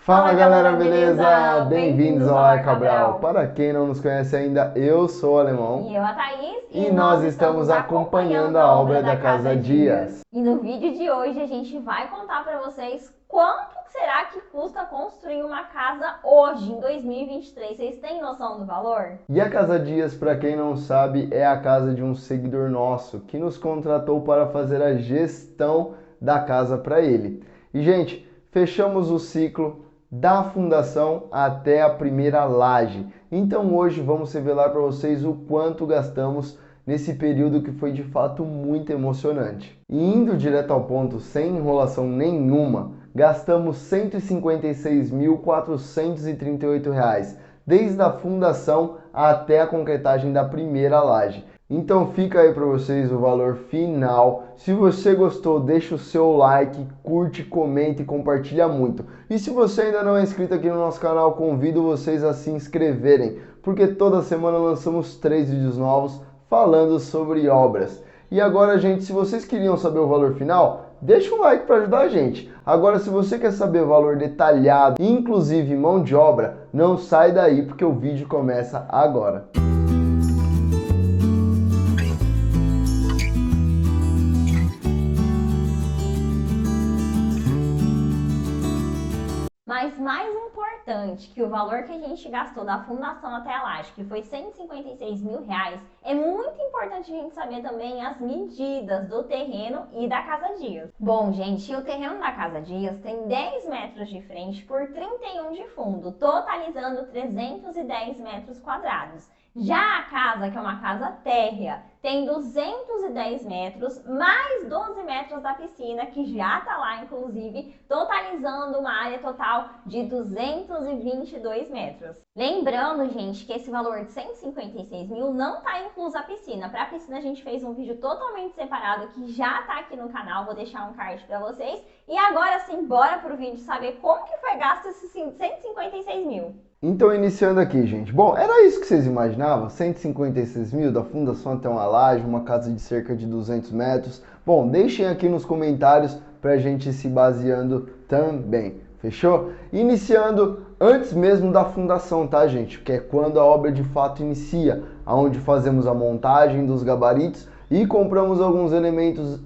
Fala galera, beleza? Bem-vindos Bem-vindos ao ao Lar Lar Cabral. Cabral. Para quem não nos conhece ainda, eu sou o Alemão E eu, a Thaís, e nós estamos acompanhando a obra da Casa Dias. E no vídeo de hoje a gente vai contar para vocês quanto será que custa construir uma casa hoje, em 2023. Vocês têm noção do valor? E a Casa Dias, para quem não sabe, é a casa de um seguidor nosso que nos contratou para fazer a gestão da casa para ele. E gente, fechamos o ciclo da fundação até a primeira laje. Então hoje vamos revelar para vocês o quanto gastamos nesse período que foi de fato muito emocionante. E indo direto ao ponto, sem enrolação nenhuma, gastamos R$ 156.438, desde a fundação até a concretagem da primeira laje. Então fica aí para vocês o valor final. Se você gostou, deixa o seu like, curte, comenta e compartilha muito. E se você ainda não é inscrito aqui no nosso canal, convido vocês a se inscreverem, porque toda semana lançamos 3 vídeos novos falando sobre obras. E agora, gente, se vocês queriam saber o valor final, deixa um like para ajudar a gente. Agora, se você quer saber o valor detalhado, inclusive mão de obra, não sai daí porque o vídeo começa agora. Mas mais importante que o valor que a gente gastou da fundação até a laje, que foi R$ 156 mil, é muito importante a gente saber também as medidas do terreno e da Casa Dias. Bom, gente, o terreno da Casa Dias tem 10 metros de frente por 31 de fundo, totalizando 310 metros quadrados. Já a casa, que é uma casa térrea, tem 210 metros, mais 12 metros da piscina, que já está lá, inclusive, totalizando uma área total de 222 metros. Lembrando, gente, que esse valor de 156 mil não está incluso a piscina. Para a piscina, a gente fez um vídeo totalmente separado, que já está aqui no canal, vou deixar um card para vocês. E agora sim, bora pro vídeo saber como que foi gasto esses 156 mil. Então, iniciando aqui, gente. Bom, era isso que vocês imaginavam? 156 mil da fundação até uma laje, uma casa de cerca de 200 metros. Bom, deixem aqui nos comentários para a gente ir se baseando também. Fechou? Iniciando antes mesmo da fundação, tá, gente? Que é quando a obra de fato inicia, onde fazemos a montagem dos gabaritos e compramos alguns elementos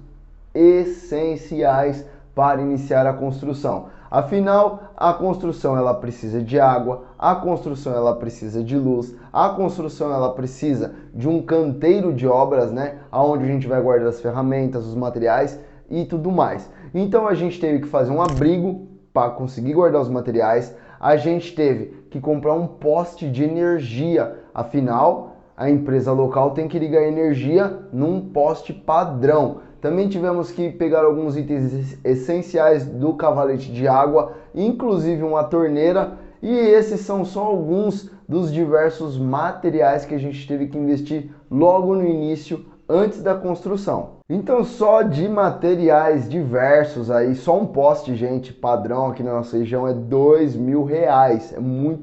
essenciais para iniciar a construção. Afinal, a construção ela precisa de água, a construção ela precisa de luz, a construção ela precisa de um canteiro de obras, né, aonde a gente vai guardar as ferramentas, os materiais e tudo mais. Então a gente teve que fazer um abrigo para conseguir guardar os materiais, a gente teve que comprar um poste de energia, afinal a empresa local tem que ligar energia num poste padrão. Também tivemos que pegar alguns itens essenciais do cavalete de água, inclusive uma torneira, e esses são só alguns dos diversos materiais que a gente teve que investir logo no início, antes da construção. Então só de materiais diversos aí, só um poste, gente, padrão aqui na nossa região é R$ 2.000, é um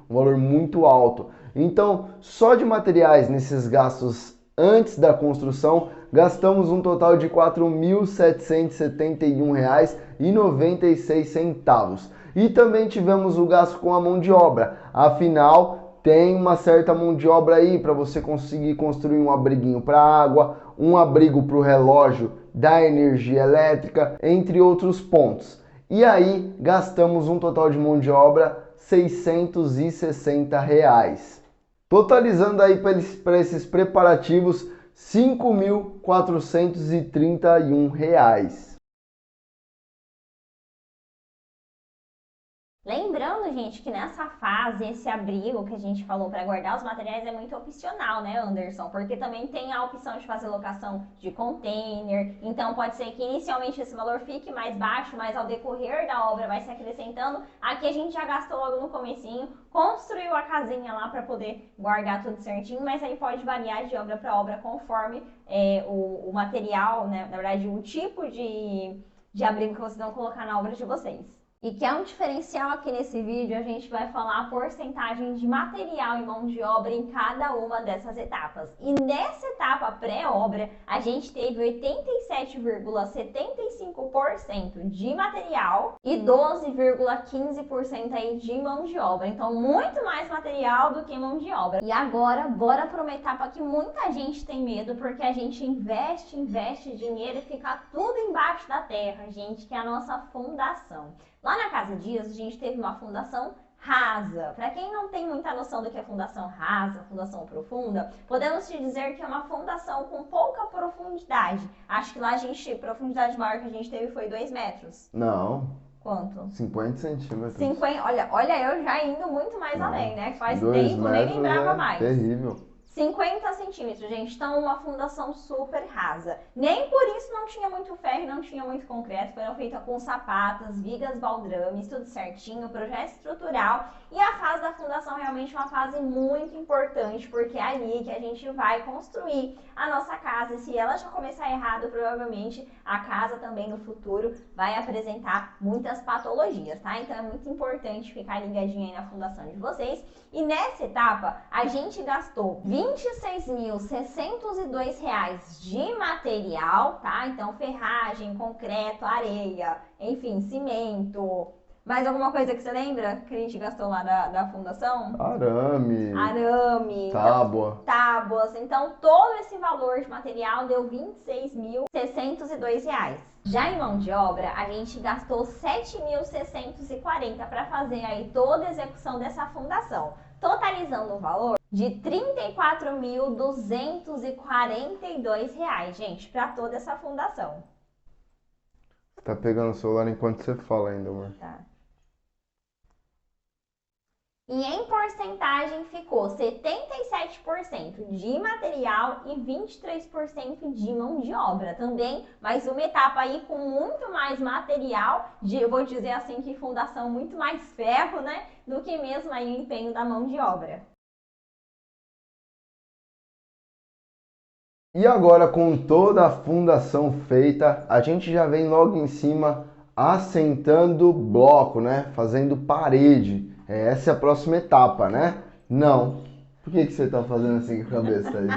valor muito alto. Então só de materiais nesses gastos antes da construção, gastamos um total de R$ 4.771,96. E também tivemos o gasto com a mão de obra. Afinal, tem uma certa mão de obra aí para você conseguir construir um abriguinho para água, um abrigo para o relógio da energia elétrica, entre outros pontos. E aí, gastamos um total de mão de obra R$ 660. Totalizando aí para esses preparativos R$ 5.431. Lembrando, gente, que nessa fase, esse abrigo que a gente falou para guardar os materiais é muito opcional, né, Anderson? Porque também tem a opção de fazer locação de container. Então, pode ser que inicialmente esse valor fique mais baixo, mas ao decorrer da obra vai se acrescentando. Aqui a gente já gastou logo no comecinho, construiu a casinha lá para poder guardar tudo certinho, mas aí pode variar de obra para obra conforme o material, né? Na verdade, o tipo de abrigo que vocês vão colocar na obra de vocês. E que é um diferencial aqui nesse vídeo, a gente vai falar a porcentagem de material e mão de obra em cada uma dessas etapas. E nessa etapa pré-obra, a gente teve 87,75% de material e 12,15% aí de mão de obra. Então, muito mais material do que mão de obra. E agora, bora para uma etapa que muita gente tem medo, porque a gente investe dinheiro e fica tudo embaixo da terra, gente, que é a nossa fundação. Lá na Casa Dias, a gente teve uma fundação rasa. Para quem não tem muita noção do que é fundação rasa, fundação profunda, podemos te dizer que é uma fundação com pouca profundidade. Acho que lá a profundidade maior que a gente teve foi 2 metros. Não. Quanto? 50 centímetros. 50, olha, eu já indo muito mais além, né? Que faz tempo, nem lembrava mais. Terrível. 50 centímetros, gente. Então, uma fundação super rasa. Nem por isso não tinha muito ferro, não tinha muito concreto. Foram feitas com sapatas, vigas baldrames, tudo certinho, projeto estrutural. E a fase da fundação realmente é uma fase muito importante, porque é ali que a gente vai construir a nossa casa. E se ela já começar errado, provavelmente a casa também no futuro vai apresentar muitas patologias, tá? Então, é muito importante ficar ligadinho aí na fundação de vocês. E nessa etapa, a gente gastou R$ 26.602 de material, tá? Então, ferragem, concreto, areia, enfim, cimento. Mais alguma coisa que você lembra que a gente gastou lá da fundação? Arame. Tábua. Então, tábuas. Então, todo esse valor de material deu R$ 26.602. Já em mão de obra, a gente gastou R$ 7.640 para fazer aí toda a execução dessa fundação, totalizando um valor de R$ 34.242, gente, para toda essa fundação. Tá pegando o celular enquanto você fala ainda, amor. Tá. E em porcentagem ficou 77% de material e 23% de mão de obra. Também mais uma etapa aí com muito mais material, eu vou dizer assim que fundação muito mais ferro, né? Do que mesmo aí o empenho da mão de obra. E agora, com toda a fundação feita, a gente já vem logo em cima assentando bloco, né? Fazendo parede. Essa é a próxima etapa, né? Não. Por que você tá fazendo assim com a cabeça aí?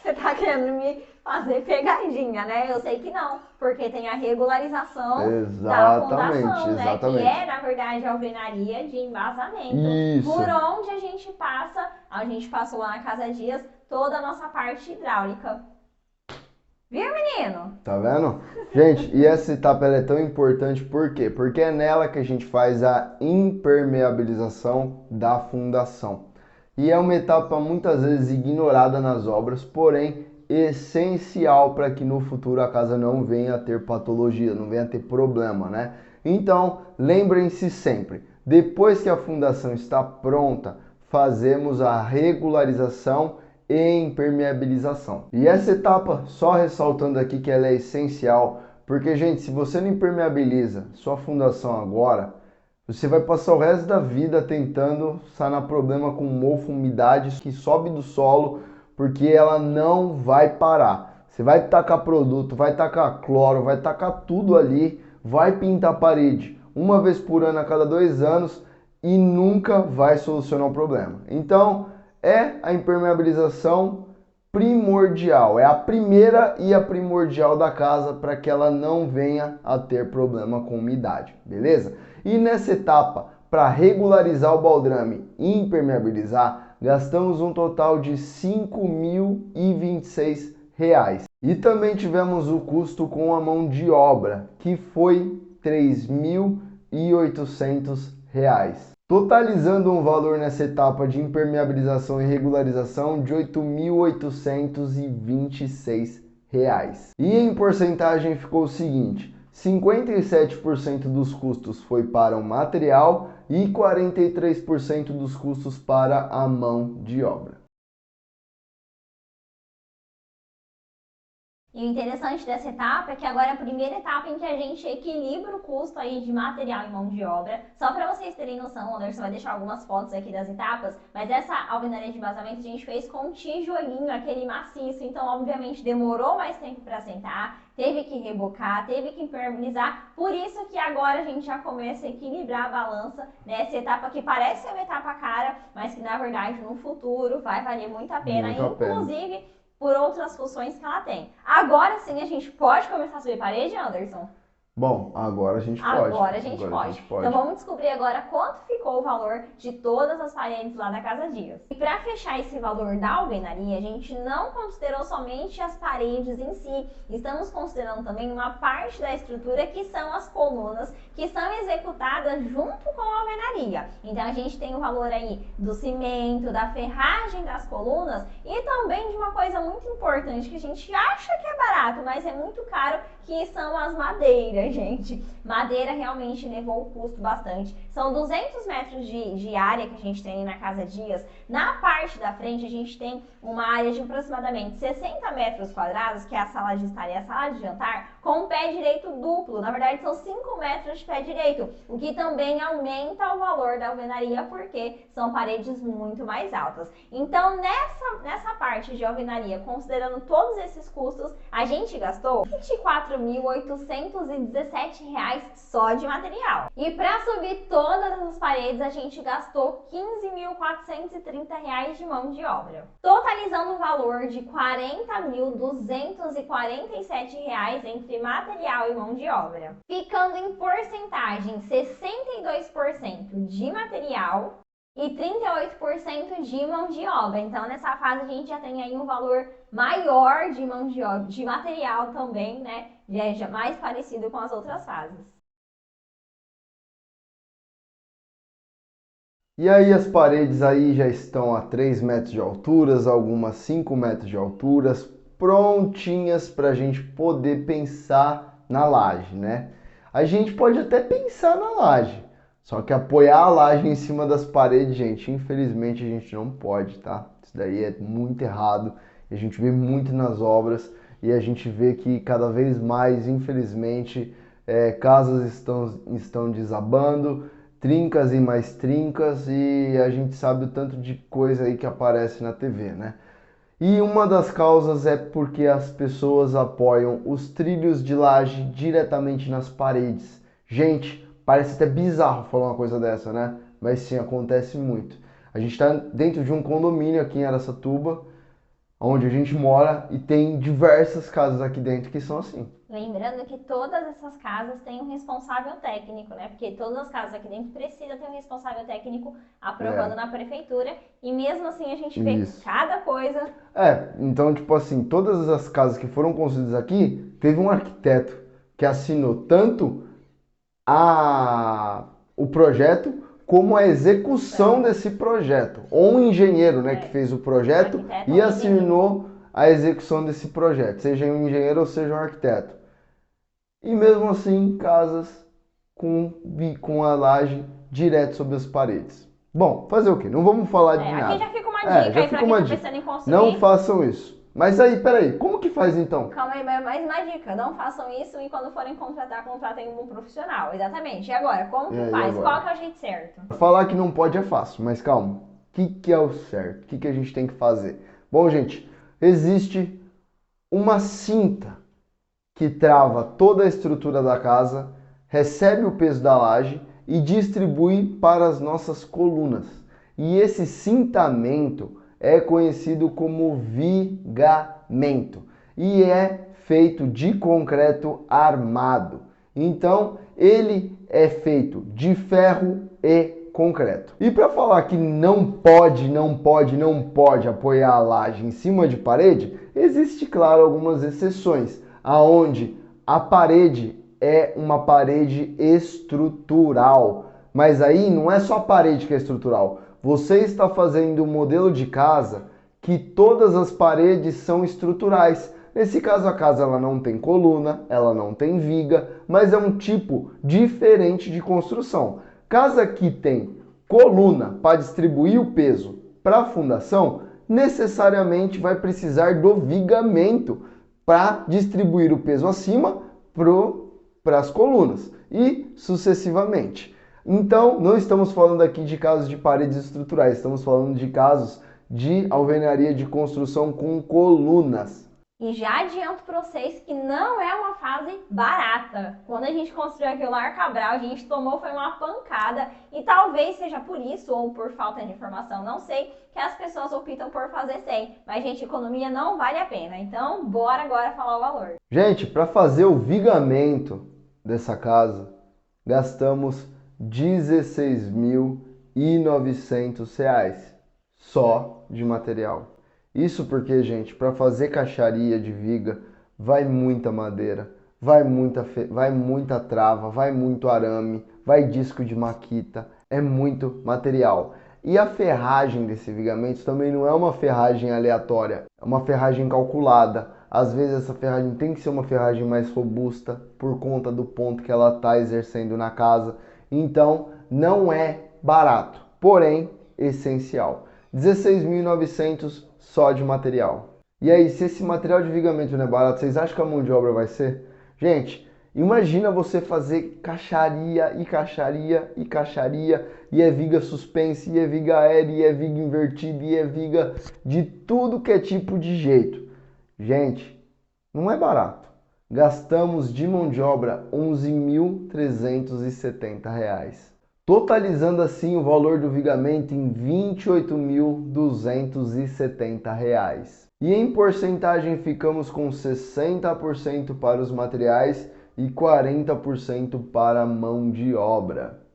Você tá querendo me fazer pegadinha, né? Eu sei que não, porque tem a regularização da fundação, né? Que é, na verdade, a alvenaria de embasamento. Isso. Por onde a gente passou lá na Casa Dias, toda a nossa parte hidráulica. Viu, menino? Tá vendo? Gente, e essa etapa ela é tão importante por quê? Porque é nela que a gente faz a impermeabilização da fundação. E é uma etapa muitas vezes ignorada nas obras, porém essencial para que no futuro a casa não venha a ter patologia, não venha a ter problema, né? Então, lembrem-se sempre, depois que a fundação está pronta, fazemos a regularização e impermeabilização. E essa etapa, só ressaltando aqui que ela é essencial, porque, gente, se você não impermeabiliza sua fundação agora, você vai passar o resto da vida tentando sanar problema com mofo, umidade que sobe do solo, porque ela não vai parar. Você vai tacar produto, vai tacar cloro, vai tacar tudo ali, vai pintar a parede uma vez por ano a cada 2 anos e nunca vai solucionar o problema. Então, é a impermeabilização primordial, é a primeira e a primordial da casa para que ela não venha a ter problema com umidade, beleza? E nessa etapa, para regularizar o baldrame e impermeabilizar, gastamos um total de R$ 5.026. E também tivemos o custo com a mão de obra, que foi R$ 3.800. Totalizando um valor nessa etapa de impermeabilização e regularização de R$ 8.826. E em porcentagem ficou o seguinte: 57% dos custos foi para o material e 43% dos custos para a mão de obra. E o interessante dessa etapa é que agora é a primeira etapa em que a gente equilibra o custo aí de material e mão de obra. Só para vocês terem noção, o Anderson vai deixar algumas fotos aqui das etapas, mas essa alvenaria de vazamento a gente fez com tijolinho, aquele maciço, então obviamente demorou mais tempo para assentar, teve que rebocar, teve que impermeabilizar, por isso que agora a gente já começa a equilibrar a balança nessa etapa que parece ser uma etapa cara, mas que na verdade no futuro vai valer muito a pena, inclusive por outras funções que ela tem. Agora sim a gente pode começar a subir parede, Anderson? Bom, agora a gente pode. Agora a gente pode. Então vamos descobrir agora quanto ficou o valor de todas as paredes lá da Casa Dias. E para fechar esse valor da alvenaria, a gente não considerou somente as paredes em si. Estamos considerando também uma parte da estrutura que são as colunas, que são executadas junto com a alvenaria. Então a gente tem o valor aí do cimento, da ferragem das colunas e também de uma coisa muito importante que a gente acha que é barato, mas é muito caro, que são as madeiras, gente. Madeira realmente levou o custo bastante. São 200 metros de área que a gente tem na Casa Dias. Na parte da frente a gente tem uma área de aproximadamente 60 metros quadrados, que é a sala de estar e a sala de jantar, com pé direito duplo. Na verdade são 5 metros de pé direito, o que também aumenta o valor da alvenaria, porque são paredes muito mais altas. Então nessa parte de alvenaria, considerando todos esses custos, a gente gastou R$ 24.817 só de material. E para subir todas as paredes, a gente gastou R$ 15.430 de mão de obra, totalizando um valor de R$ 40.247 entre material e mão de obra, ficando em porcentagem 62% de material e 38% de mão de obra. Então nessa fase a gente já tem aí um valor maior de mão de obra, de material também, né? Já mais parecido com as outras fases. E aí as paredes aí já estão a 3 metros de altura, algumas 5 metros de altura, prontinhas para a gente poder pensar na laje, né? A gente pode até pensar na laje, só que apoiar a laje em cima das paredes, gente, infelizmente a gente não pode, tá? Isso daí é muito errado, a gente vê muito nas obras e a gente vê que cada vez mais, infelizmente, casas estão desabando, trincas e mais trincas, e a gente sabe o tanto de coisa aí que aparece na TV, né? E uma das causas é porque as pessoas apoiam os trilhos de laje diretamente nas paredes. Gente, parece até bizarro falar uma coisa dessa, né? Mas sim, acontece muito. A gente está dentro de um condomínio aqui em Araçatuba, onde a gente mora, e tem diversas casas aqui dentro que são assim. Lembrando que todas essas casas têm um responsável técnico, né? Porque todas as casas aqui dentro precisam ter um responsável técnico aprovando na prefeitura. E mesmo assim a gente vê cada coisa. Então, tipo assim, todas as casas que foram construídas aqui, teve um arquiteto que assinou tanto o projeto como a execução desse projeto. Ou um engenheiro, né, que fez o projeto e assinou a execução desse projeto, seja um engenheiro ou seja um arquiteto. E mesmo assim, casas com a laje direto sobre as paredes. Bom, fazer o quê? Não vamos falar de nada. Aqui já fica uma dica aí pra quem tá pensando em construir. Não façam isso. Mas aí, peraí, como que faz então? Calma aí, mais uma dica. Não façam isso e quando forem contratar, contratem um profissional. Exatamente. E agora, como que faz? Qual que é o jeito certo? Falar que não pode é fácil, mas calma. O que é o certo? O que a gente tem que fazer? Bom, gente, existe uma cinta que trava toda a estrutura da casa, recebe o peso da laje e distribui para as nossas colunas. E esse cintamento é conhecido como vigamento e é feito de concreto armado. Então, ele é feito de ferro e concreto. E para falar que não pode apoiar a laje em cima de parede, existe, claro, algumas exceções, aonde a parede é uma parede estrutural. Mas aí não é só a parede que é estrutural. Você está fazendo um modelo de casa que todas as paredes são estruturais. Nesse caso, a casa ela não tem coluna, ela não tem viga, mas é um tipo diferente de construção. Casa que tem coluna para distribuir o peso para a fundação, necessariamente vai precisar do vigamento para distribuir o peso acima para as colunas e sucessivamente. Então, não estamos falando aqui de casos de paredes estruturais, estamos falando de casos de alvenaria de construção com colunas. E já adianto para vocês que não é uma fase barata. Quando a gente construiu aqui o Lar Cabral, a gente tomou foi uma pancada e talvez seja por isso ou por falta de informação, não sei, que as pessoas optam por fazer sem. Mas, gente, economia não vale a pena. Então, bora agora falar o valor. Gente, para fazer o vigamento dessa casa, gastamos R$16.900 só de material. Isso porque, gente, para fazer caixaria de viga, vai muita madeira, vai muita trava, vai muito arame, vai disco de maquita, é muito material. E a ferragem desse vigamento também não é uma ferragem aleatória, é uma ferragem calculada. Às vezes essa ferragem tem que ser uma ferragem mais robusta por conta do ponto que ela está exercendo na casa. Então não é barato, porém essencial. R$16.900 só de material. E aí, se esse material de vigamento não é barato, vocês acham que a mão de obra vai ser? Gente, imagina você fazer caixaria e caixaria e caixaria, e é viga suspense, e é viga aérea, e é viga invertida, e é viga de tudo que é tipo de jeito. Gente, não é barato. Gastamos de mão de obra R$11.370. Totalizando assim o valor do vigamento em R$28.270. E em porcentagem ficamos com 60% para os materiais e 40% para a mão de obra.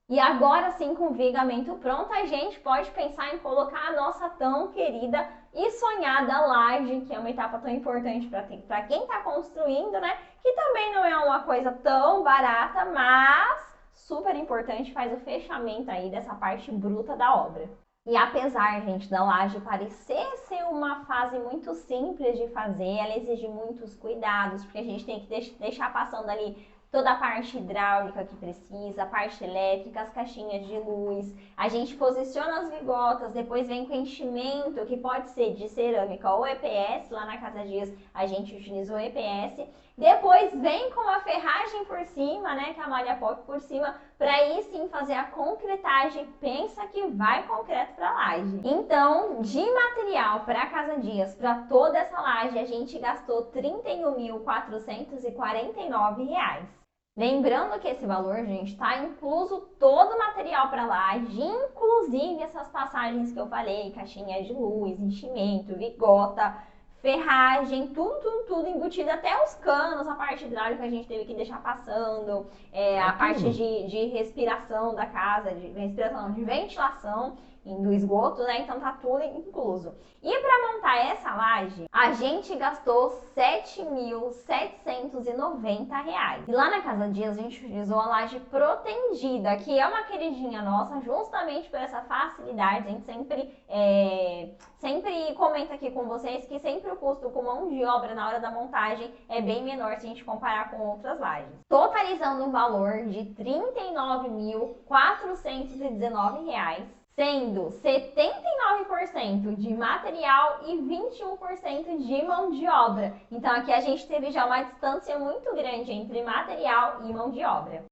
E agora sim, com o vigamento pronto, a gente pode pensar em colocar a nossa tão querida e sonhada laje, que é uma etapa tão importante para quem está construindo, né? Que também não é uma coisa tão barata, mas super importante, faz o fechamento aí dessa parte bruta da obra. E apesar, gente, da laje parecer ser uma fase muito simples de fazer, ela exige muitos cuidados, porque a gente tem que deixar passando ali toda a parte hidráulica que precisa, a parte elétrica, as caixinhas de luz. A gente posiciona as vigotas, depois vem com enchimento, que pode ser de cerâmica ou EPS. Lá na Casa Dias a gente utilizou EPS. Depois vem com a ferragem por cima, né, que é a malha pop por cima, para aí sim fazer a concretagem. Pensa que vai concreto para laje. Então, de material para a Casa Dias, para toda essa laje, a gente gastou R$ 31.449. Lembrando que esse valor, gente, está incluso todo o material para laje, inclusive essas passagens que eu falei, caixinha de luz, enchimento, vigota, ferragem, tudo embutido, até os canos, a parte hidráulica a gente teve que deixar passando, a parte de respiração da casa, de ventilação do esgoto, né? Então tá tudo incluso. E para montar essa laje, a gente gastou R$ 7.790. E lá na Casa Dias a gente utilizou a laje protendida, que é uma queridinha nossa, justamente por essa facilidade. A gente sempre comenta aqui com vocês que sempre o custo com mão de obra na hora da montagem é bem menor se a gente comparar com outras lajes. Totalizando um valor de R$ 39.419, sendo 79% de material e 21% de mão de obra. Então aqui a gente teve já uma distância muito grande entre material e mão de obra.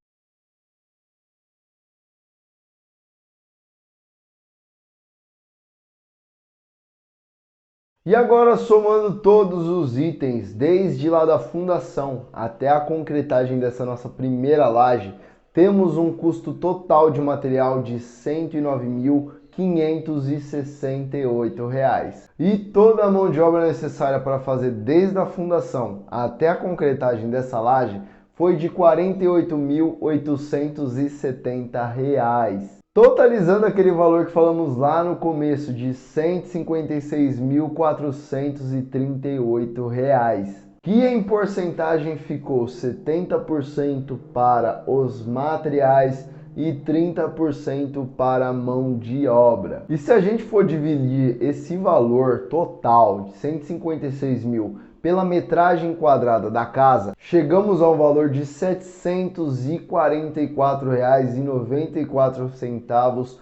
E agora, somando todos os itens, desde lá da fundação até a concretagem dessa nossa primeira laje, temos um custo total de material de R$ 109.568. E toda a mão de obra necessária para fazer desde a fundação até a concretagem dessa laje foi de R$ 48.870. Totalizando aquele valor que falamos lá no começo de R$ 156.438, que em porcentagem ficou 70% para os materiais e 30% para a mão de obra. E se a gente for dividir esse valor total de 156 mil pela metragem quadrada da casa, chegamos ao valor de R$ 744,94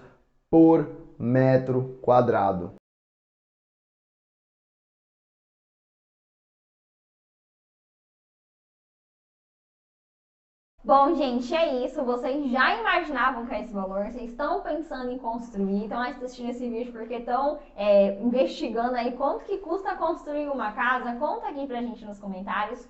por metro quadrado. Bom, gente, é isso. Vocês já imaginavam que é esse valor? Vocês estão pensando em construir? Estão assistindo esse vídeo porque estão investigando aí quanto que custa construir uma casa? Conta aqui pra gente nos comentários.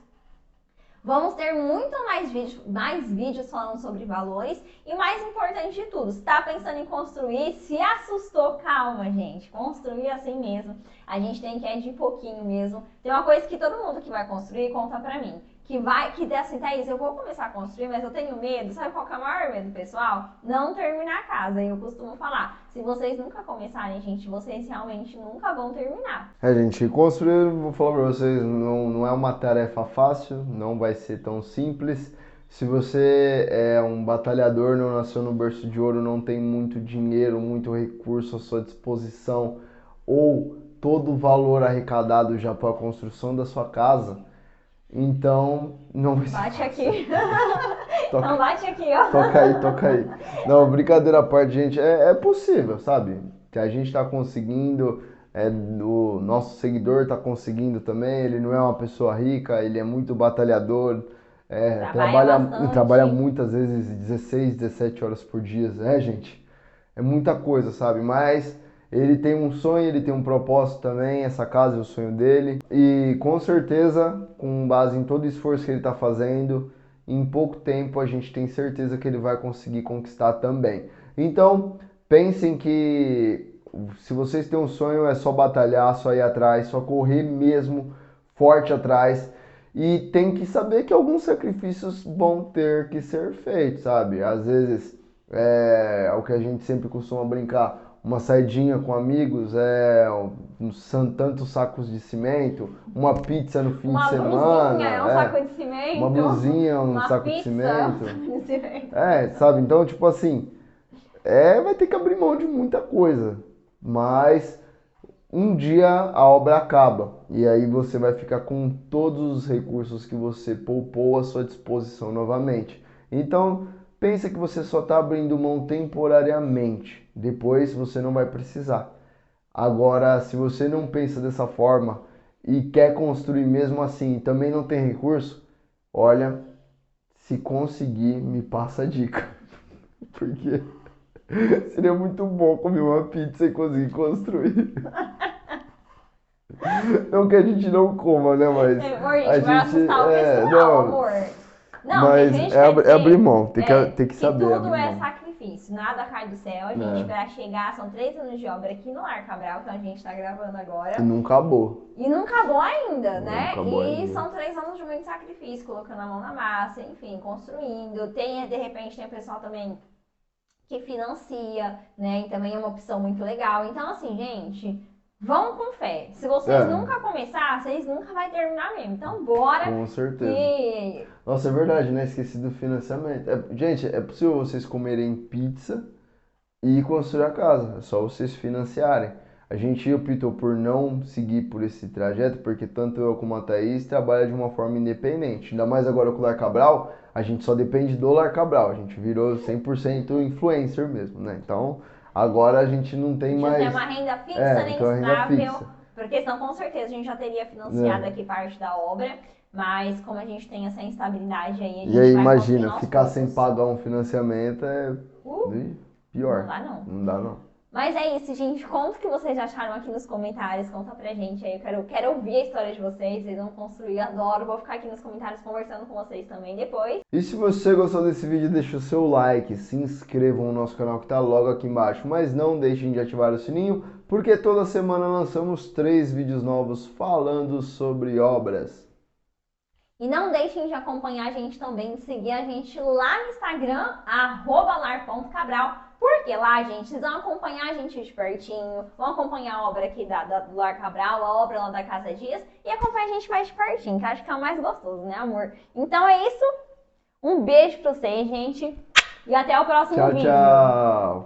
Vamos ter muito mais vídeos falando sobre valores e mais importante de tudo, se está pensando em construir, se assustou, calma, gente, construir assim mesmo. A gente tem que ir de pouquinho mesmo. Tem uma coisa que todo mundo que vai construir conta pra mim, que der assim, Thaís, eu vou começar a construir, mas eu tenho medo. Sabe qual que é o maior medo, pessoal? Não terminar a casa. E eu costumo falar, se vocês nunca começarem, gente, vocês realmente nunca vão terminar. Gente, construir, vou falar pra vocês, não é uma tarefa fácil, não vai ser tão simples. Se você é um batalhador, não nasceu no berço de ouro, não tem muito dinheiro, muito recurso à sua disposição, ou todo o valor arrecadado já para a construção da sua casa, então não vai ser Bate fácil. aqui. Toca, Não bate aqui, ó. toca aí, toca aí. Não, brincadeira à parte, gente, é possível, sabe? Que a gente está conseguindo, o nosso seguidor está conseguindo também. Ele não é uma pessoa rica, ele é muito batalhador, Trabalha trabalha bastante. muitas vezes 16, 17 horas por dia. Gente, é muita coisa, sabe? Mas ele tem um sonho, ele tem um propósito também. Essa casa é o sonho dele. E com certeza, com base em todo o esforço que ele está fazendo, em pouco tempo a gente tem certeza que ele vai conseguir conquistar também. Então, pensem que se vocês têm um sonho, é só batalhar, só ir atrás, só correr mesmo forte atrás. E tem que saber que alguns sacrifícios vão ter que ser feitos, sabe? Às vezes é o que a gente sempre costuma brincar, uma saidinha com amigos, tantos sacos de cimento, uma pizza no fim de Uma semana, blusinha é um saco de cimento. uma blusinha, um Uma saco de pizza é um cimento. saco de cimento. Sabe? Então, tipo assim, vai ter que abrir mão de muita coisa, mas um dia a obra acaba e aí você vai ficar com todos os recursos que você poupou à sua disposição novamente. Então, pensa que você só está abrindo mão temporariamente, depois você não vai precisar. Agora, se você não pensa dessa forma e quer construir mesmo assim e também não tem recurso, olha, se conseguir, me passa a dica, porque seria muito bom comer uma pizza e conseguir construir. Não que a gente não coma, né? Mas Amor, a gente, vai gente. assustar o pessoal, Não. amor. Não, tem Mas gente que é, quer é abrir dizer mão, tem que saber tudo abrir é mão. sacrifício, nada cai do céu, gente, É. pra chegar, são 3 anos de obra aqui no Lar Cabral, que a gente tá gravando agora. E não acabou. E não acabou ainda, Não né? acabou E ainda. são 3 anos de muito sacrifício, colocando a mão na massa, enfim, construindo. Tem, de repente, tem o pessoal também que financia, né? E também é uma opção muito legal. Então, assim, gente, vão com fé. Se vocês nunca começar, vocês nunca vão terminar mesmo. Então, bora. Com certeza. Que... Nossa, é verdade, né? Esqueci do financiamento. Gente, é possível vocês comerem pizza e construir a casa. É só vocês financiarem. A gente optou por não seguir por esse trajeto, porque tanto eu como a Thaís trabalham de uma forma independente. Ainda mais agora com o Lar Cabral, a gente só depende do Lar Cabral. A gente virou 100% influencer mesmo, né? Então, agora a gente não tem não mais... tem uma renda fixa nem então a renda estável. fixa. Porque senão, com certeza, a gente já teria financiado aqui parte da obra. Mas como a gente tem essa instabilidade aí, a gente E aí, vai imagina, conseguindo aos ficar poucos. sem pagar um financiamento pior. Não dá não. Não dá não. Mas é isso, gente. Conta o que vocês acharam aqui nos comentários. Conta pra gente aí. Eu quero ouvir a história de vocês. Vocês vão construir, adoro. Vou ficar aqui nos comentários conversando com vocês também depois. E se você gostou desse vídeo, deixa o seu like, se inscrevam no nosso canal que tá logo aqui embaixo. Mas não deixem de ativar o sininho, porque toda semana lançamos 3 vídeos novos falando sobre obras. E não deixem de acompanhar a gente também, de seguir a gente lá no Instagram, @lar.cabral. Porque lá, gente, vocês vão acompanhar a gente de pertinho, vão acompanhar a obra aqui do Lar Cabral, a obra lá da Casa Dias, e acompanhar a gente mais de pertinho, que acho que é o mais gostoso, né, amor? Então é isso. Um beijo pra vocês, gente. E até o próximo vídeo. Tchau, tchau.